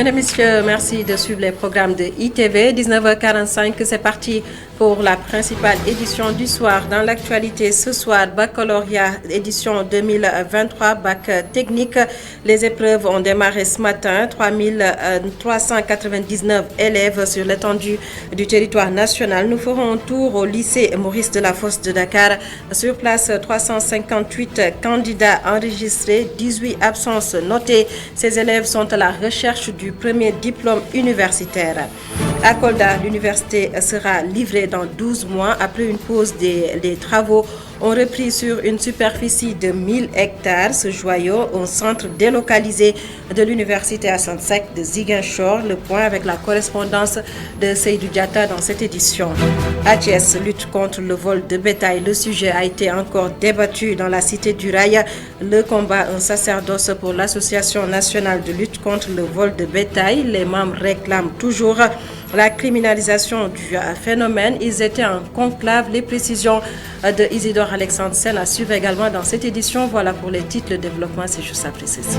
Mesdames, Messieurs, merci de suivre les programmes de ITV. 19h45, c'est parti pour la principale édition du soir. Dans l'actualité ce soir, baccalauréat édition 2023, bac technique. Les épreuves ont démarré ce matin. 3399 élèves sur l'étendue du territoire national. Nous ferons un tour au lycée Maurice Delafosse de Dakar. Sur place, 358 candidats enregistrés, 18 absences notées. Ces élèves sont à la recherche du premier diplôme universitaire. À Kolda, l'université sera livrée dans 12 mois après une pause des travaux ont repris sur une superficie de 1000 hectares. Ce joyau, un centre délocalisé de l'université Assane Seck de Ziguinchor. Le point avec la correspondance de Seydou Diatta dans cette édition. ATS lutte contre le vol de bétail. Le sujet a été encore débattu dans la cité du Rail. Le combat, un sacerdoce pour l'Association nationale de lutte contre le vol de bétail. Les membres réclament toujours la criminalisation du phénomène. Ils étaient en conclave. Les précisions de Isidore Alexandre Sen à suivre également dans cette édition. Voilà pour les titres. Le développement, c'est juste après ceci.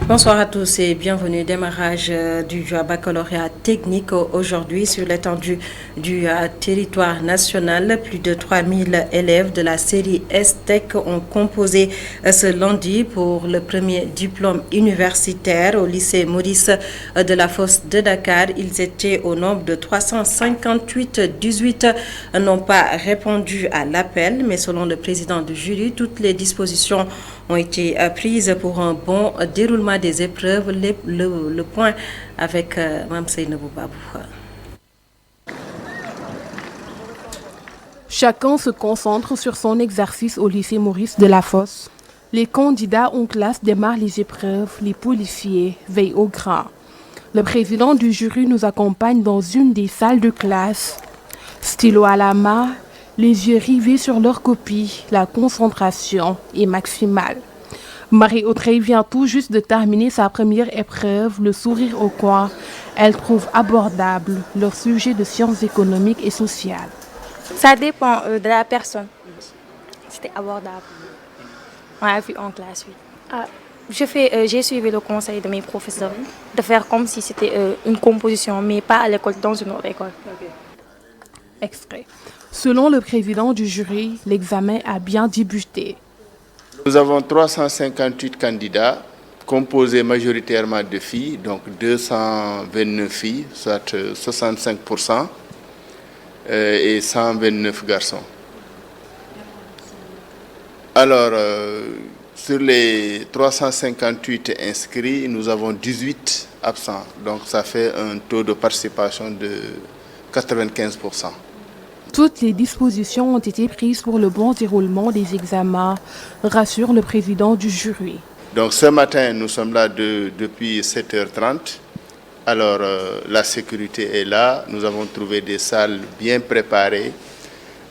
Bonsoir à tous et bienvenue. Démarrage du baccalauréat technique aujourd'hui sur l'étendue du territoire national. Plus de 3000 élèves de la série S-Tech ont composé ce lundi pour le premier diplôme universitaire au lycée Maurice Delafosse de Dakar. Ils étaient au nombre de 358. 18 n'ont pas répondu à l'appel, mais selon le président du jury, toutes les dispositions ont été prises pour un bon déroulement des épreuves. Le point avec Mme Seynabou Babou. Chacun se concentre sur son exercice au lycée Maurice Delafosse. Les candidats en classe démarrent les épreuves, les policiers veillent au grain. Le président du jury nous accompagne dans une des salles de classe. Stylo à la main, les yeux rivés sur leur copie, la concentration est maximale. Marie-Audrey vient tout juste de terminer sa première épreuve, le sourire au coin. Elle trouve abordable leur sujet de sciences économiques et sociales. Ça dépend de la personne. C'était abordable. On a vu en classe, oui. J'ai suivi le conseil de mes professeurs de faire comme si c'était une composition, mais pas à l'école, dans une autre école. Okay. Extrait. Selon le président du jury, l'examen a bien débuté. Nous avons 358 candidats, composés majoritairement de filles, donc 229 filles, soit 65%, et 129 garçons. Alors, sur les 358 inscrits, nous avons 18 absents, donc ça fait un taux de participation de 95%. Toutes les dispositions ont été prises pour le bon déroulement des examens, rassure le président du jury. Donc ce matin, nous sommes là depuis 7h30. Alors la sécurité est là. Nous avons trouvé des salles bien préparées.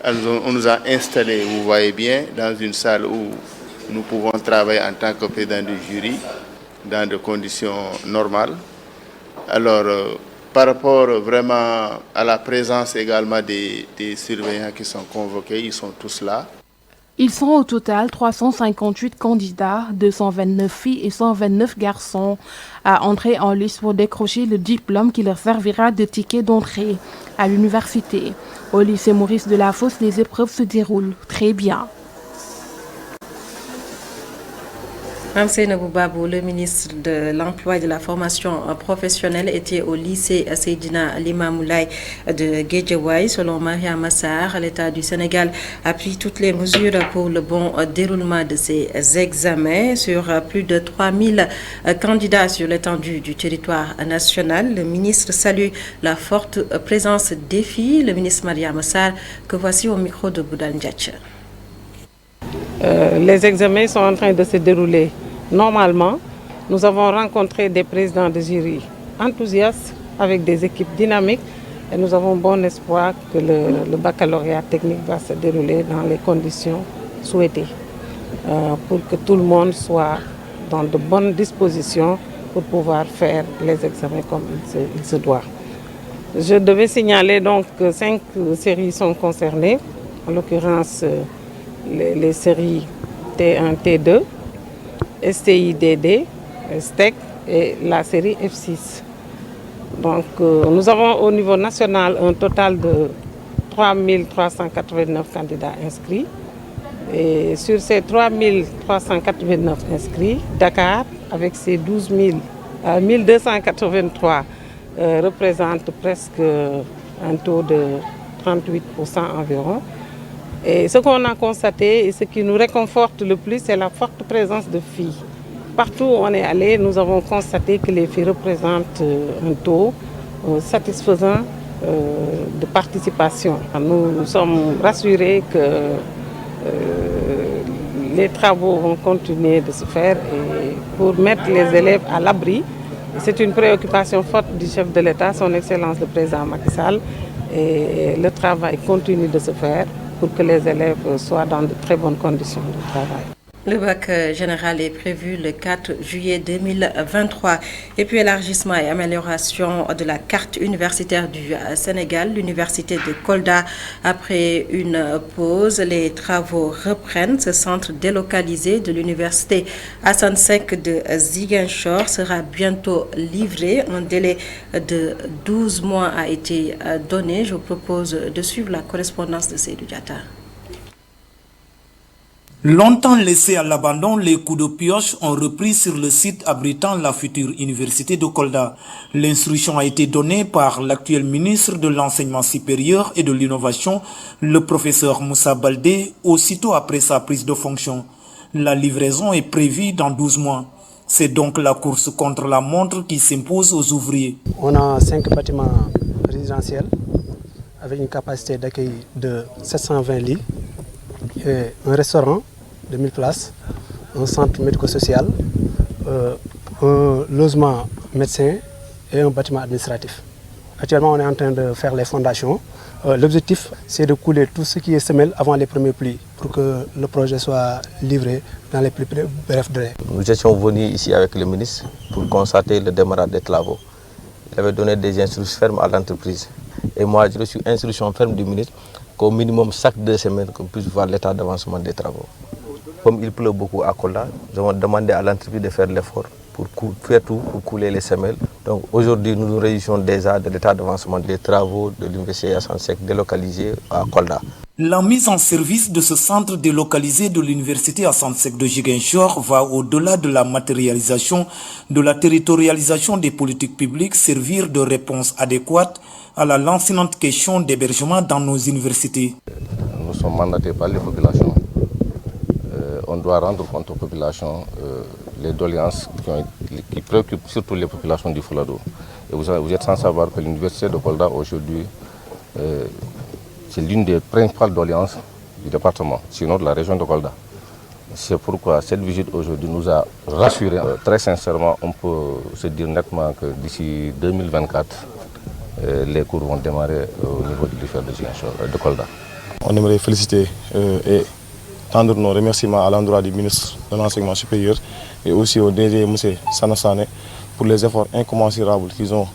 On nous a installés, vous voyez bien, dans une salle où nous pouvons travailler en tant que président du jury, dans des conditions normales. Alors, par rapport vraiment à la présence également des surveillants qui sont convoqués, ils sont tous là. Ils sont au total 358 candidats, 229 filles et 129 garçons à entrer en lice pour décrocher le diplôme qui leur servira de ticket d'entrée à l'université. Au lycée Maurice Delafosse, les épreuves se déroulent très bien. Mme Seynabou Babou, le ministre de l'Emploi et de la Formation professionnelle, était au lycée Seydina Limamoulaye de Guédiawaye. Selon Maria Massar, l'État du Sénégal a pris toutes les mesures pour le bon déroulement de ces examens. Sur plus de 3000 candidats sur l'étendue du territoire national, le ministre salue la forte présence des filles. Le ministre Maria Massar, que voici au micro de Boudal Ndiache. Les examens sont en train de se dérouler normalement. Nous avons rencontré des présidents de jury enthousiastes avec des équipes dynamiques et nous avons bon espoir que le baccalauréat technique va se dérouler dans les conditions souhaitées pour que tout le monde soit dans de bonnes dispositions pour pouvoir faire les examens comme il se doit. Je devais signaler donc que 5 séries sont concernées, en l'occurrence les séries T1, T2, STIDD, STEC et la série F6. Donc nous avons au niveau national un total de 3 389 candidats inscrits. Et sur ces 3 389 inscrits, Dakar, avec ses 1283, représente presque un taux de 38% environ. Et ce qu'on a constaté et ce qui nous réconforte le plus, c'est la forte présence de filles. Partout où on est allé, nous avons constaté que les filles représentent un taux satisfaisant de participation. Nous sommes rassurés que les travaux vont continuer de se faire et pour mettre les élèves à l'abri. C'est une préoccupation forte du chef de l'État, son Excellence le Président Macky Sall, et le travail continue de se faire pour que les élèves soient dans de très bonnes conditions de travail. Le bac général est prévu le 4 juillet 2023. Et puis élargissement et amélioration de la carte universitaire du Sénégal, l'université de Kolda. Après une pause, les travaux reprennent. Ce centre délocalisé de l'université Hassan Sek de Ziguinchor sera bientôt livré. Un délai de 12 mois a été donné. Je vous propose de suivre la correspondance de Seydou Diatta. Longtemps laissés à l'abandon, les coups de pioche ont repris sur le site abritant la future université de Kolda. L'instruction a été donnée par l'actuel ministre de l'Enseignement supérieur et de l'Innovation, le professeur Moussa Baldé, aussitôt après sa prise de fonction. La livraison est prévue dans 12 mois. C'est donc la course contre la montre qui s'impose aux ouvriers. On a 5 bâtiments résidentiels avec une capacité d'accueil de 720 lits, et un restaurant de 1000 places, un centre médico-social, un logement médecin et un bâtiment administratif. Actuellement, on est en train de faire les fondations. L'objectif, c'est de couler tout ce qui est semelle avant les premiers pluies pour que le projet soit livré dans les plus brefs délais. Nous étions venus ici avec le ministre pour constater le démarrage des travaux. Il avait donné des instructions fermes à l'entreprise. Et moi, j'ai reçu instruction ferme du ministre qu'au minimum chaque 2 semaines, qu'on puisse voir l'état d'avancement des travaux. Comme il pleut beaucoup à Kolda, nous avons demandé à l'entreprise de faire l'effort pour faire tout pour couler les semelles. Donc aujourd'hui, nous nous réjouissons déjà de l'état d'avancement des travaux de l'université Hassan Sek délocalisée à Kolda. La mise en service de ce centre délocalisé de l'université Hassan Sek de Ziguinchor va au-delà de la matérialisation, de la territorialisation des politiques publiques, servir de réponse adéquate à la lancinante question d'hébergement dans nos universités. Nous sommes mandatés par les populations. On doit rendre compte aux populations les doléances qui préoccupent surtout les populations du Fuladu. Et vous êtes sans savoir que l'université de Kolda aujourd'hui, c'est l'une des principales doléances du département, sinon de la région de Kolda. C'est pourquoi cette visite aujourd'hui nous a rassurés. Très sincèrement, on peut se dire nettement que d'ici 2024, les cours vont démarrer au niveau du lycée de Kolda. On aimerait féliciter et tendre nos remerciements à l'endroit du ministre de l'Enseignement supérieur et aussi au DG M. Sanassane pour les efforts incommensurables qu'ils ont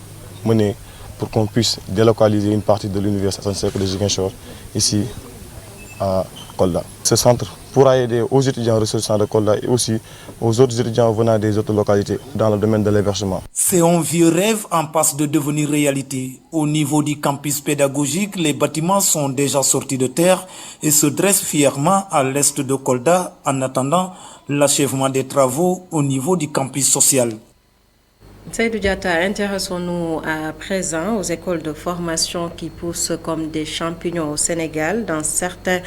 menés pour qu'on puisse délocaliser une partie de l'université Hassan Sek de Ziguinchor ici à Kolda. Ce centre pourra aider aux étudiants ressortissants de Kolda et aussi aux autres étudiants venant des autres localités dans le domaine de l'hébergement. C'est un vieux rêve en passe de devenir réalité. Au niveau du campus pédagogique, les bâtiments sont déjà sortis de terre et se dressent fièrement à l'est de Kolda en attendant l'achèvement des travaux au niveau du campus social. Seydou Diatta, intéressons-nous à présent aux écoles de formation qui poussent comme des champignons au Sénégal. Dans certains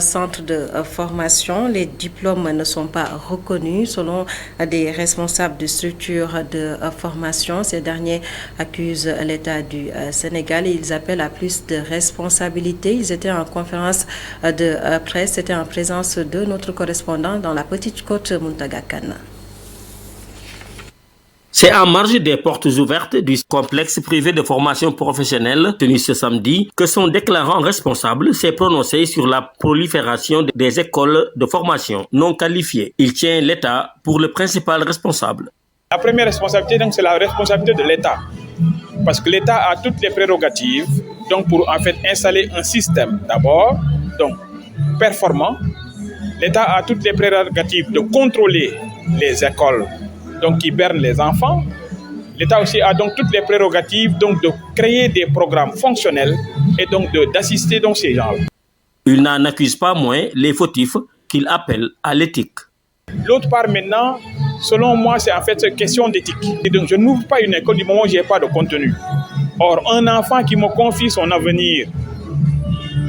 centres de formation, les diplômes ne sont pas reconnus selon des responsables de structures de formation. Ces derniers accusent l'État du Sénégal et ils appellent à plus de responsabilités. Ils étaient en conférence de presse, c'était en présence de notre correspondant dans la Petite Côte, Muntaga Kane. C'est en marge des portes ouvertes du complexe privé de formation professionnelle tenu ce samedi que son déclarant responsable s'est prononcé sur la prolifération des écoles de formation non qualifiées. Il tient l'État pour le principal responsable. La première responsabilité, donc, c'est la responsabilité de l'État. Parce que l'État a toutes les prérogatives donc, pour en fait installer un système d'abord donc, performant. L'État a toutes les prérogatives de contrôler les écoles donc, qui bernent les enfants. L'État aussi a donc toutes les prérogatives donc, de créer des programmes fonctionnels et donc d'assister donc, ces gens-là. Il n'en accuse pas moins les fautifs qu'il appelle à l'éthique. L'autre part maintenant, selon moi, c'est en fait une question d'éthique. Et donc, je n'ouvre pas une école du moment où je n'ai pas de contenu. Or, un enfant qui me confie son avenir,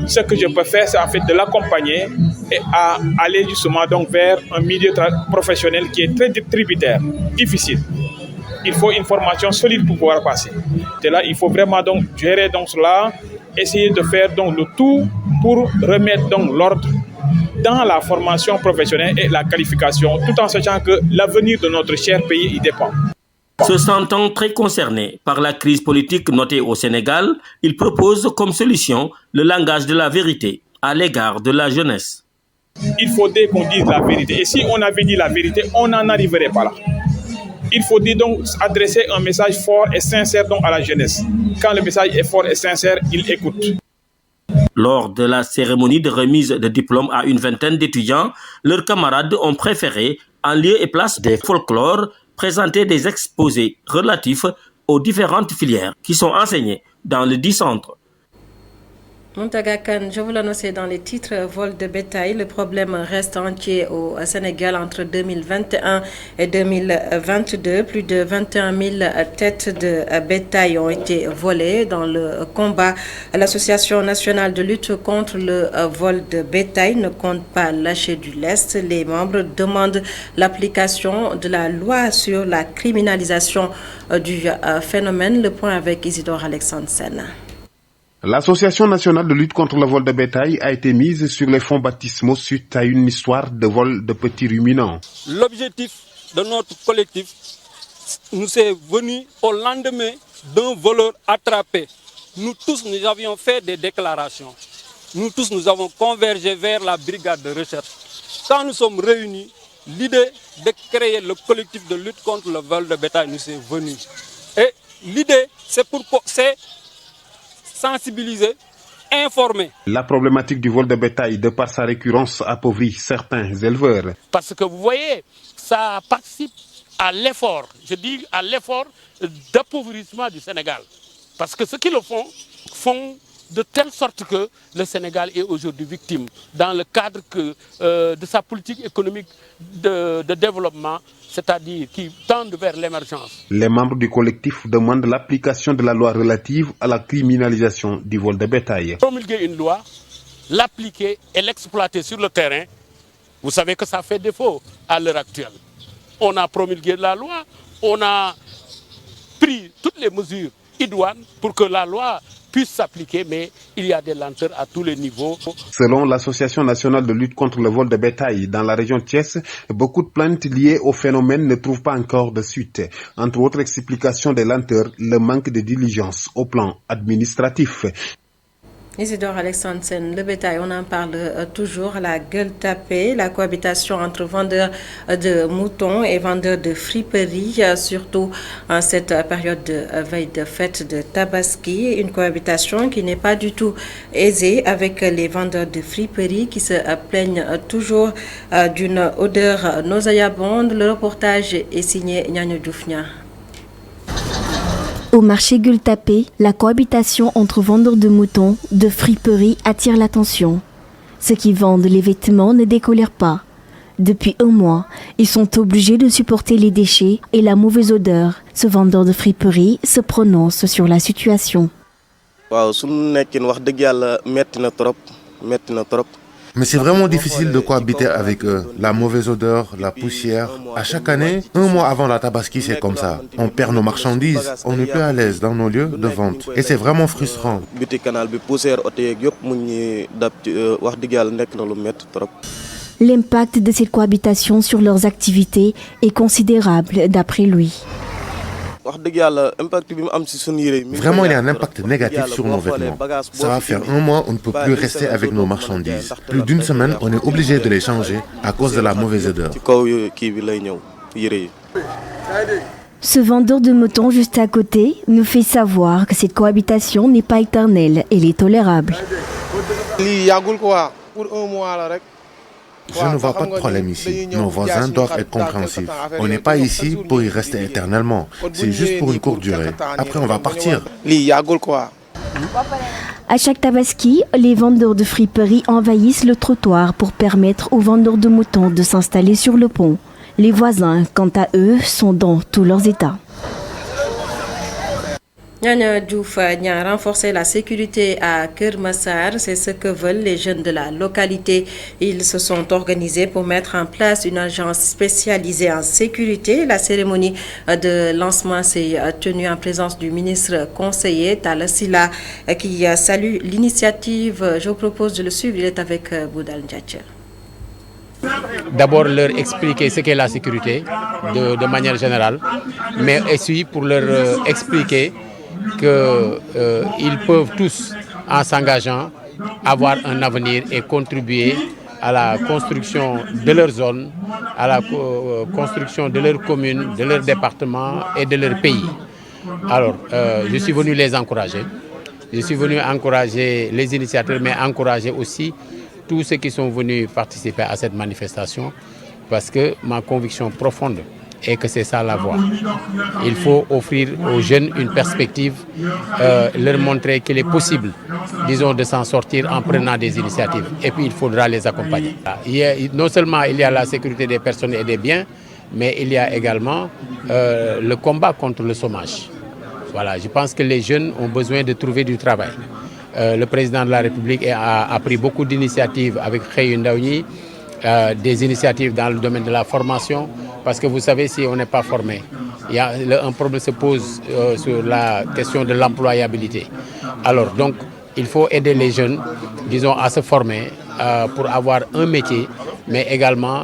ce que je peux faire, c'est en fait de l'accompagner et à aller justement donc vers un milieu professionnel qui est très tributaire, difficile. Il faut une formation solide pour pouvoir passer. Et là, il faut vraiment donc gérer donc cela, essayer de faire donc le tout pour remettre donc l'ordre dans la formation professionnelle et la qualification, tout en sachant que l'avenir de notre cher pays y dépend. Se sentant très concerné par la crise politique notée au Sénégal, il propose comme solution le langage de la vérité à l'égard de la jeunesse. Il faudrait qu'on dise la vérité. Et si on avait dit la vérité, on n'en arriverait pas là. Il faut donc adresser un message fort et sincère donc à la jeunesse. Quand le message est fort et sincère, il écoute. Lors de la cérémonie de remise de diplôme à une vingtaine d'étudiants, leurs camarades ont préféré, en lieu et place des folklores, présenter des exposés relatifs aux différentes filières qui sont enseignées dans le 10 centres. Mountaga Kane, je vous l'annonçais dans les titres, vol de bétail. Le problème reste entier au Sénégal entre 2021 et 2022. Plus de 21 000 têtes de bétail ont été volées dans le combat. L'Association nationale de lutte contre le vol de bétail ne compte pas lâcher du lest. Les membres demandent l'application de la loi sur la criminalisation du phénomène. Le point avec Isidore Alexandre-Sen. L'Association nationale de lutte contre le vol de bétail a été mise sur les fonds baptismaux suite à une histoire de vol de petits ruminants. L'objectif de notre collectif nous est venu au lendemain d'un voleur attrapé. Nous tous, nous avions fait des déclarations. Nous tous, nous avons convergé vers la brigade de recherche. Quand nous sommes réunis, l'idée de créer le collectif de lutte contre le vol de bétail nous est venue. Et l'idée, c'est sensibiliser, informer. La problématique du vol de bétail, de par sa récurrence, appauvrit certains éleveurs. Parce que vous voyez, ça participe à l'effort, je dis à l'effort d'appauvrissement du Sénégal. Parce que ceux qui le font de telle sorte que le Sénégal est aujourd'hui victime dans le cadre de sa politique économique de développement, c'est-à-dire qui tendent vers l'émergence. Les membres du collectif demandent l'application de la loi relative à la criminalisation du vol de bétail. Promulguer une loi, l'appliquer et l'exploiter sur le terrain, vous savez que ça fait défaut à l'heure actuelle. On a promulgué la loi, on a pris toutes les mesures idoines pour que la loi puisse s'appliquer, mais il y a des lenteurs à tous les niveaux. Selon l'Association nationale de lutte contre le vol de bétail dans la région de Thiès, beaucoup de plaintes liées au phénomène ne trouvent pas encore de suite. Entre autres explications des lenteurs, le manque de diligence au plan administratif. Isidore Alexandre-Sen, le bétail, on en parle toujours, la gueule tapée, la cohabitation entre vendeurs de moutons et vendeurs de friperies, surtout en cette période de veille de fête de Tabaski, une cohabitation qui n'est pas du tout aisée avec les vendeurs de friperies qui se plaignent toujours d'une odeur nauséabonde. Le reportage est signé Nyanya Dioufnia. Au marché Gueule-Tapée, la cohabitation entre vendeurs de moutons, de friperies attire l'attention. Ceux qui vendent les vêtements ne décolèrent pas. Depuis un mois, ils sont obligés de supporter les déchets et la mauvaise odeur. Ce vendeur de friperie se prononce sur la situation. Mais c'est vraiment difficile de cohabiter avec eux. La mauvaise odeur, la poussière. À chaque année, un mois avant la Tabaski, c'est comme ça. On perd nos marchandises, on n'est plus à l'aise dans nos lieux de vente. Et c'est vraiment frustrant. L'impact de cette cohabitation sur leurs activités est considérable d'après lui. Vraiment, il y a un impact négatif sur nos vêtements. Ça va faire un mois, on ne peut plus rester avec nos marchandises. Plus d'une semaine, on est obligé de les changer à cause de la mauvaise odeur. Ce vendeur de moutons juste à côté nous fait savoir que cette cohabitation n'est pas éternelle, elle est tolérable. Je ne vois pas de problème ici. Nos voisins doivent être compréhensifs. On n'est pas ici pour y rester éternellement. C'est juste pour une courte durée. Après, on va partir. À chaque tabaski, les vendeurs de friperies envahissent le trottoir pour permettre aux vendeurs de moutons de s'installer sur le pont. Les voisins, quant à eux, sont dans tous leurs états. Nyanya Diouf a renforcé la sécurité à Kermassar, c'est ce que veulent les jeunes de la localité. Ils se sont organisés pour mettre en place une agence spécialisée en sécurité. La cérémonie de lancement s'est tenue en présence du ministre conseiller Talla Sylla qui salue l'initiative. Je vous propose de le suivre, il est avec Boudal Ndiaye. D'abord leur expliquer ce qu'est la sécurité de manière générale, mais aussi pour leur expliquer qu'ils peuvent tous, en s'engageant, avoir un avenir et contribuer à la construction de leur zone, à la construction de leur commune, de leur département et de leur pays. Alors, je suis venu les encourager. Je suis venu encourager les initiateurs, mais encourager aussi tous ceux qui sont venus participer à cette manifestation, parce que ma conviction profonde est que c'est ça la voie. Il faut offrir aux jeunes une perspective, leur montrer qu'il est possible, disons, de s'en sortir en prenant des initiatives. Et puis il faudra les accompagner. Non seulement il y a la sécurité des personnes et des biens, mais il y a également le combat contre le chômage. Voilà, je pense que les jeunes ont besoin de trouver du travail. Le président de la République a pris beaucoup d'initiatives avec Xëyu Ndaw ñi, des initiatives dans le domaine de la formation, parce que vous savez, si on n'est pas formé, un problème se pose sur la question de l'employabilité. Alors donc, il faut aider les jeunes, disons, à se former pour avoir un métier, mais également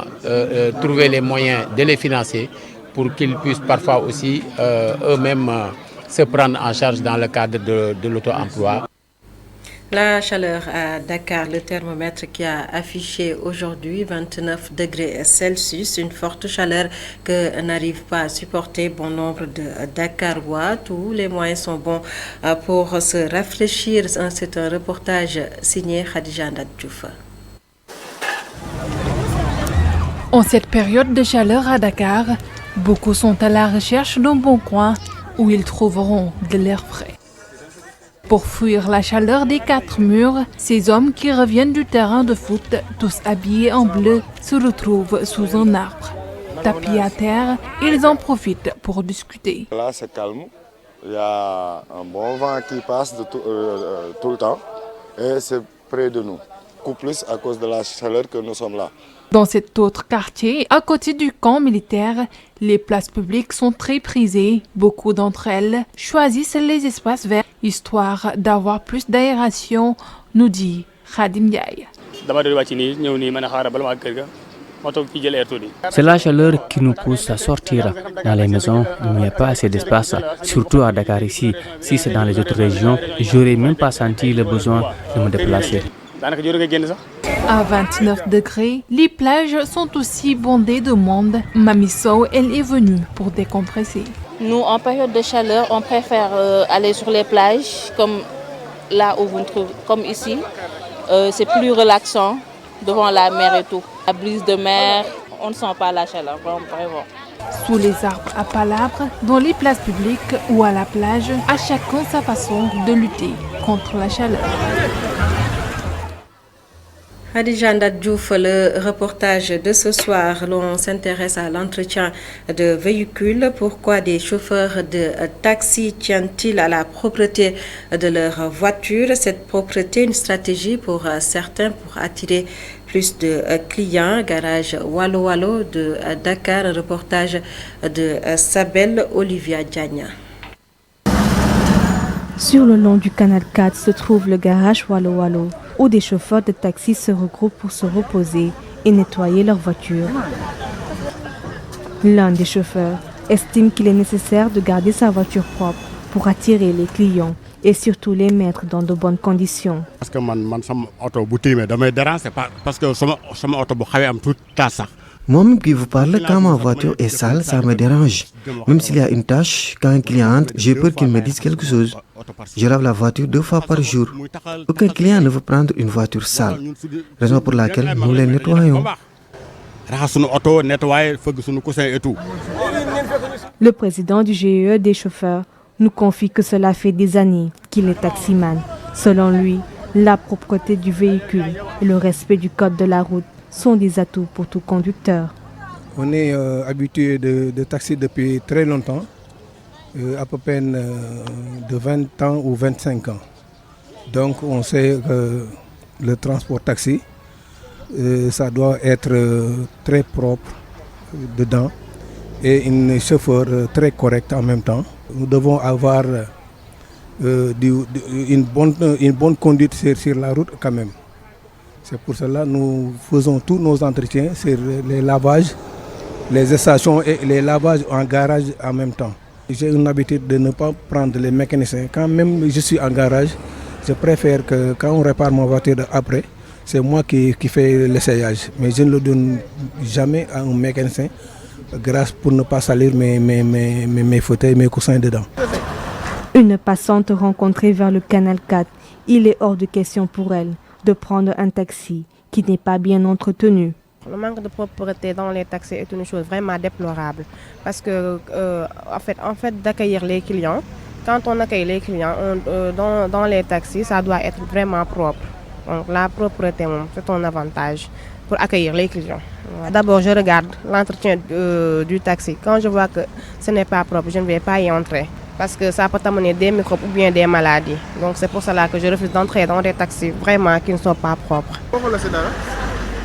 trouver les moyens de les financer pour qu'ils puissent parfois aussi eux-mêmes se prendre en charge dans le cadre de l'auto-emploi. La chaleur à Dakar, le thermomètre qui a affiché aujourd'hui 29 degrés Celsius, une forte chaleur que n'arrive pas à supporter bon nombre de Dakarois. Tous les moyens sont bons pour se rafraîchir. C'est un reportage signé Khadija Diouf. En cette période de chaleur à Dakar, beaucoup sont à la recherche d'un bon coin où ils trouveront de l'air frais. Pour fuir la chaleur des quatre murs, ces hommes qui reviennent du terrain de foot, tous habillés en bleu, se retrouvent sous un arbre. Tapis à terre, ils en profitent pour discuter. Là, c'est calme. Il y a un bon vent qui passe tout le temps et c'est près de nous. Beaucoup plus à cause de la chaleur que nous sommes là. Dans cet autre quartier, à côté du camp militaire, les places publiques sont très prisées. Beaucoup d'entre elles choisissent les espaces verts, histoire d'avoir plus d'aération, nous dit Khadim Ndiaye. C'est la chaleur qui nous pousse à sortir. Dans les maisons, il n'y a pas assez d'espace, surtout à Dakar ici. Si c'est dans les autres régions, je n'aurais même pas senti le besoin de me déplacer. À 29 degrés, les plages sont aussi bondées de monde. Mami Sow, elle est venue pour décompresser. Nous, en période de chaleur, on préfère aller sur les plages, comme là où vous nous trouvez, comme ici. C'est plus relaxant devant la mer et tout. La brise de mer, on ne sent pas la chaleur, vraiment. Sous les arbres à palabres, dans les places publiques ou à la plage, à chacun sa façon de lutter contre la chaleur. Khadija Diouf, le reportage de ce soir, l'on s'intéresse à l'entretien de véhicules. Pourquoi des chauffeurs de taxi tiennent-ils à la propreté de leur voiture? Cette propreté, une stratégie pour certains pour attirer plus de clients. Garage Wallo Wallo de Dakar, un reportage de Sabel Olivia Diagna. Sur le long du canal 4 se trouve le garage Wallo Wallo, où des chauffeurs de taxi se regroupent pour se reposer et nettoyer leur voiture. L'un des chauffeurs estime qu'il est nécessaire de garder sa voiture propre pour attirer les clients et surtout les mettre dans de bonnes conditions. Parce que man sama auto bu timé damay déranger parce que sama auto bu xawé am tout tas sax Moi-même qui vous parle, quand ma voiture est sale, ça me dérange. Même s'il y a une tâche, quand un client entre, j'ai peur qu'il me dise quelque chose. Je lave la voiture 2 fois par jour. Aucun client ne veut prendre une voiture sale, raison pour laquelle nous les nettoyons. Le président du GIE des chauffeurs nous confie que cela fait des années qu'il est taximan. Selon lui, la propreté du véhicule et le respect du code de la route sont des atouts pour tout conducteur. On est habitué de taxi depuis très longtemps, à peu près de 20 ans ou 25 ans. Donc on sait que le transport taxi, ça doit être très propre dedans et un chauffeur très correct en même temps. Nous devons avoir une bonne conduite sur la route quand même. C'est pour cela que nous faisons tous nos entretiens sur les lavages, les stations et les lavages en garage en même temps. J'ai une habitude de ne pas prendre les mécaniciens. Quand même je suis en garage, je préfère que quand on répare ma voiture après, c'est moi qui fais l'essayage. Mais je ne le donne jamais à un mécanicien grâce pour ne pas salir mes fauteuils, mes coussins dedans. Une passante rencontrée vers le canal 4, il est hors de question pour elle de prendre un taxi qui n'est pas bien entretenu. Le manque de propreté dans les taxis est une chose vraiment déplorable parce que en fait d'accueillir les clients, quand on accueille les clients dans les taxis, ça doit être vraiment propre. Donc la propreté, c'est un avantage pour accueillir les clients. D'abord, je regarde l'entretien du taxi. Quand je vois que ce n'est pas propre, je ne vais pas y entrer parce que ça peut amener des microbes ou bien des maladies. Donc c'est pour cela que je refuse d'entrer dans des taxis vraiment qui ne sont pas propres.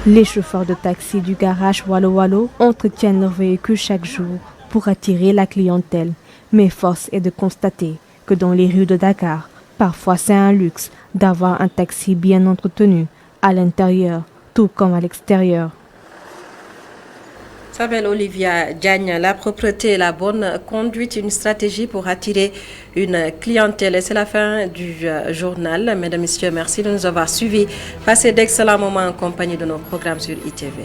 Les chauffeurs de taxi du garage Walo Walo entretiennent leur véhicule chaque jour pour attirer la clientèle. Mais force est de constater que dans les rues de Dakar, parfois c'est un luxe d'avoir un taxi bien entretenu à l'intérieur, tout comme à l'extérieur. S'appelle Olivia Diagne, la propreté et la bonne conduite, une stratégie pour attirer une clientèle. Et c'est la fin du journal. Mesdames, Messieurs, merci de nous avoir suivis. Passez d'excellents moments en compagnie de nos programmes sur ITV.